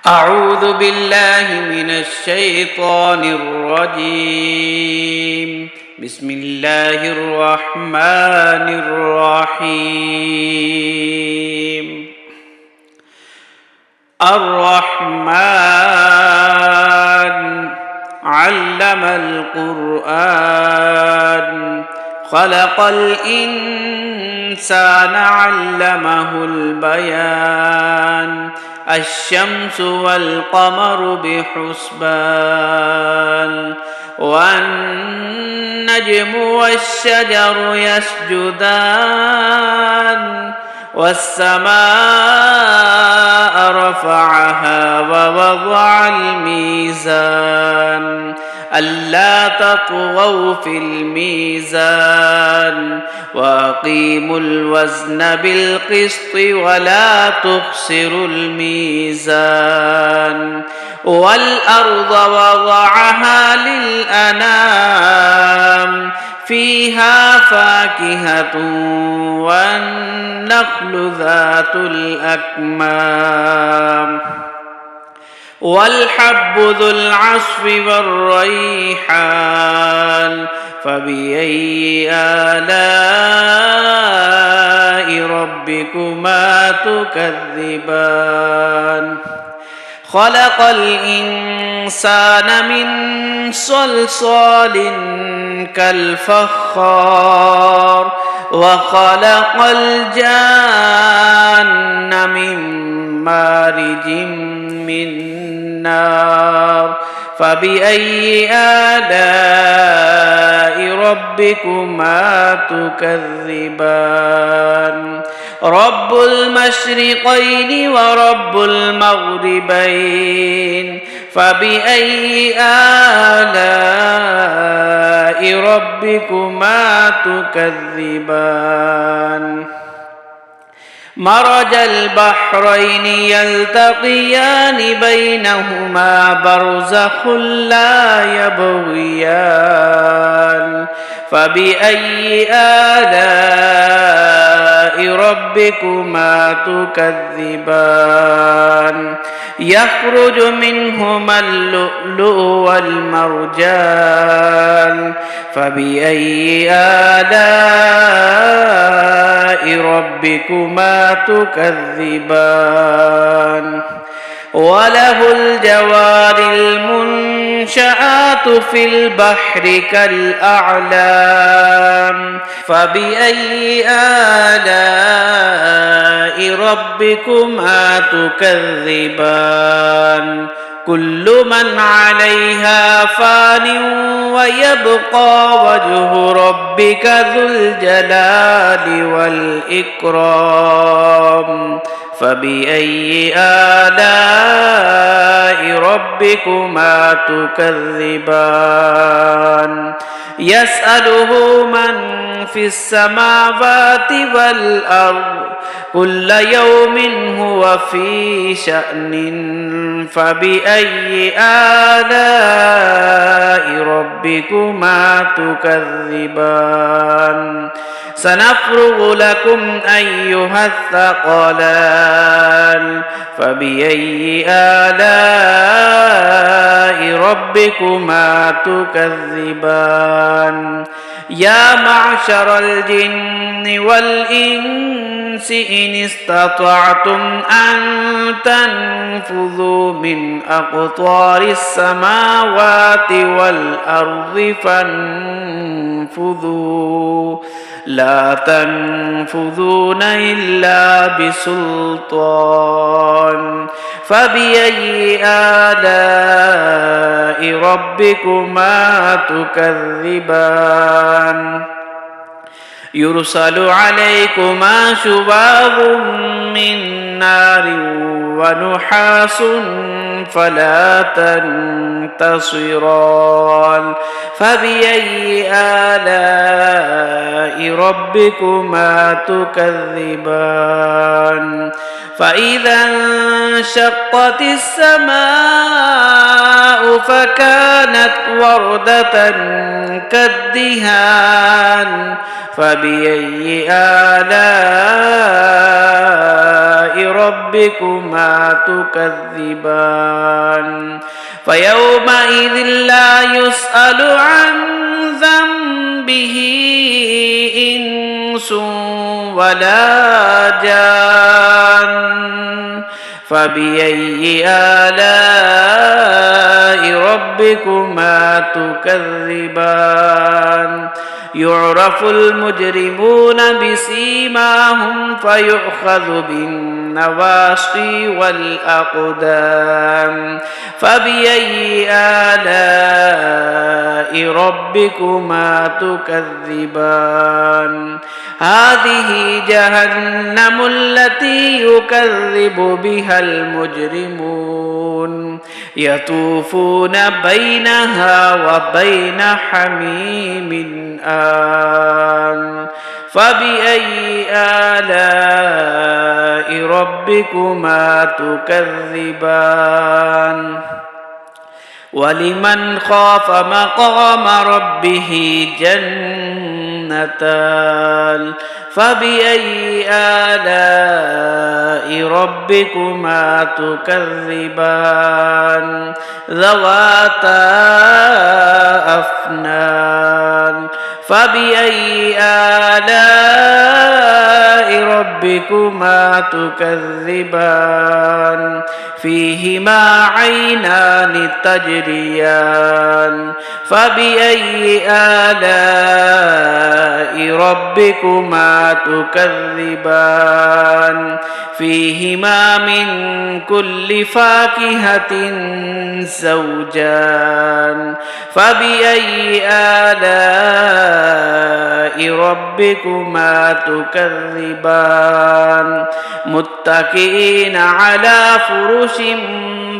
أعوذ بالله من الشيطان الرجيم. بسم الله الرحمن الرحيم. الرحمن علم القرآن خلق الإنسان علمه البيان الشمس والقمر بحسبان والنجم والشجر يسجدان والسماء رفعها ووضع الميزان ألا تطغوا في الميزان وأقيموا الوزن بالقسط ولا تخسروا الميزان والأرض وضعها للأنام فيها فاكهة والنخل ذات الأكمام والحب ذو العصف والريحان فبأي آلاء ربكما تكذبان خلق الإنسان من صلصال كالفخار وخلق الجان من مارج من نار فبأي آلاء ربكما تكذبان رب المشرقين ورب المغربين فبأي آلاء ربكما تكذبان مرج البحرين يلتقيان بينهما برزخ لا يبغيان فبأي آلاء ربكما تكذبان يخرج منهما اللؤلؤ والمرجان فبأي آلاء ربكما تكذبان وله الجوار المنشآت في البحر كالأعلام فبأي آلاء ربكما تكذبان كل من عليها فان ويبقى وجه ربك ذو الجلال والإكرام فبأي آلاء ربكما تكذبان يسأله من في السماوات والأرض كل يوم هو في شأن فبأي آلاء ربكما تكذبان سنفرغ لكم أيها الثقلان فبأي آلاء ربكما تكذبان يا معشر الجن والإنس إن استطعتم أن تنفذوا من أقطار السماوات والأرض فانفذوا لا تنفذون إلا بسلطان فبأي آلاء ربكما تكذبان يرسل عليكما شواظ من نار ونحاس فلا تنتصران فبأي آلاء ربكما تكذبان فإذا انشقت السماء فكانت وردة كالدهان فبأي آلاء ربكما تكذبان فيومئذ لا يسأل عن ذنبه إنس ولا جان فبأي آلاء ربكما تكذبان يعرف المجرمون بسيماهم فيؤخذ بالنواصي والأقدام فبأي آلاء ربكما تكذبان هذه جهنم التي يكذب بها المجرمون يطوفون بينها وبين حميم آن فبأي آلاء ربكما تكذبان ولمن خاف مقام ربه جنتان فبأي آلاء ربكما تكذبان ذواتا أفنان فبأي آلاء ربكما تكذبان فيهما عينان تجريان فبأي آلاء ربكما تكذبان فيهما من كل فاكهة زوجان فبأي آلاء ربكما تكذبان متكئين على فرش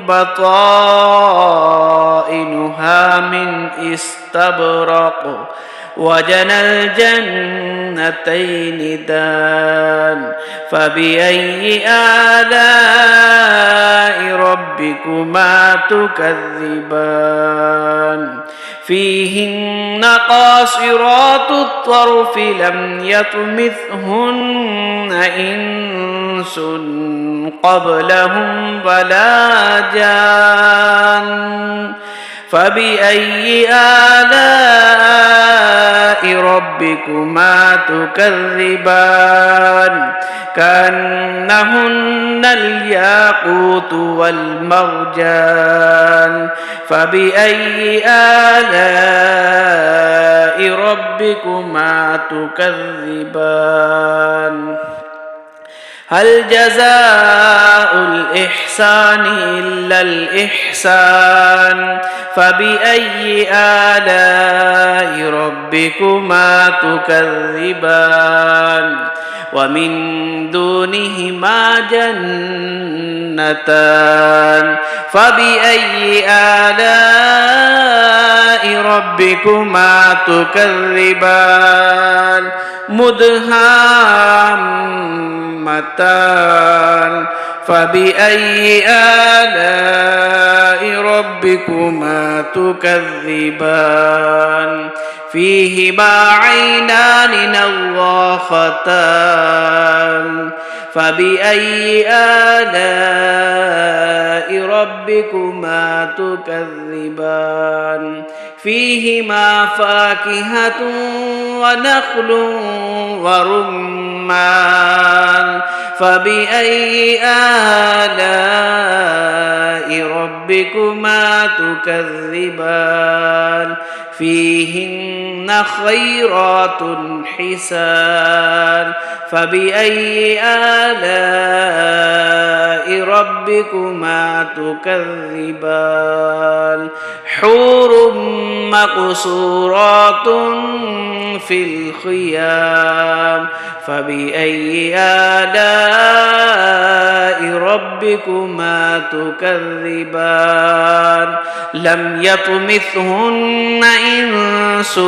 بطائنها من استبرق وجنى الجنتين دان فبأي آلاء ربكما تكذبان فيهن قاصرات الطرف لم يطمثهن إنس قبلهم ولا جان فبأي آلاء ربكما تكذبان كأنهن الياقوت والمرجان فبأي آلاء ربكما تكذبان هل جزاء الإحسان إلا الإحسان فبأي آلاء ربكما تكذبان ومن دونهما جنتان فبأي آلاء ربكما تكذبان مدهامتان فبأي آلاء ربكما تكذبان فيهما عينان نضاختان فبأي آلاء ربكما تكذبان فيهما فاكهة ونخل ورمان فبأي آلاء ربكما تكذبان فيهن خيرات حسان فبأي آلاء ربكما تكذبان حور مقصورات في الخيام فبأي آلاء ربكما تكذبان لم يطمثهن إنس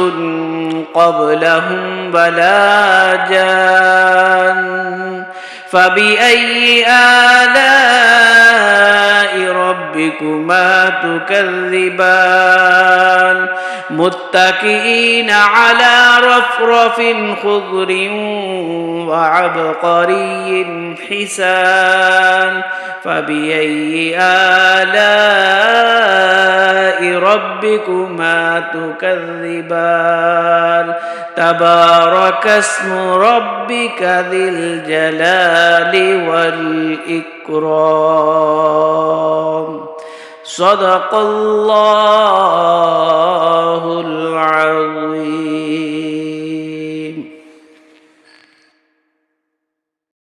قبلهم ولا جان فبأي آلاء ربكما تكذبان متكئين على رفرف خضر وعبقري حسان فبأي آلاء ربكما تكذبان تبارك اسم ربك ذي الجلال والإكرام صدق الله